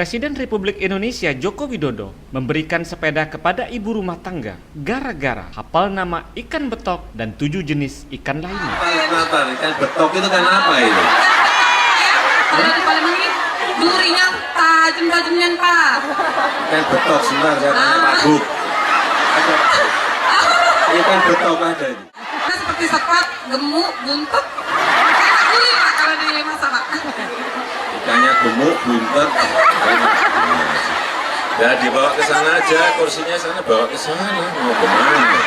Presiden Republik Indonesia Joko Widodo memberikan sepeda kepada ibu rumah tangga gara-gara hafal nama ikan betok dan 7 jenis ikan lainnya. Ikan betok itu kan apa itu? Kalau di Palembang ini durinya tajam-tajamnya Pak. Ikan betok sebentar saya tanya Pak Bu. Ikan betok ada itu. Nah, seperti sepat, gemuk, buntut. Duri Pak kalau dimasak Pak. Ikannya gemuk, buntet. Ya dibawa ke sana aja, kursinya sana bawa ke sana. Mau kemana?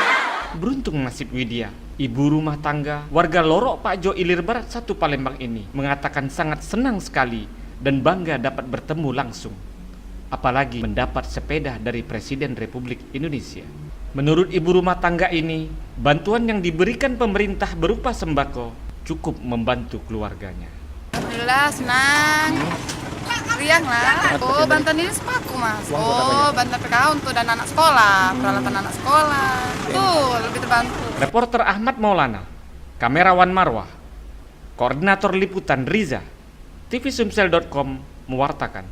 Beruntung nasib Widya, ibu rumah tangga warga Lorok Pakjo Ilir Barat 1 Palembang ini mengatakan sangat senang sekali dan bangga dapat bertemu langsung. Apalagi mendapat sepeda dari Presiden Republik Indonesia. Menurut ibu rumah tangga ini, bantuan yang diberikan pemerintah berupa sembako cukup membantu keluarganya. Alhamdulillah senang, riang lah. Oh bantuan ini sembako mas. Oh bantuan PKH untuk dan anak sekolah, peralatan anak sekolah. Tuh lebih terbantu. Reporter Ahmad Maulana, kamerawan Marwah, koordinator liputan Riza, tvsumsel.com mewartakan.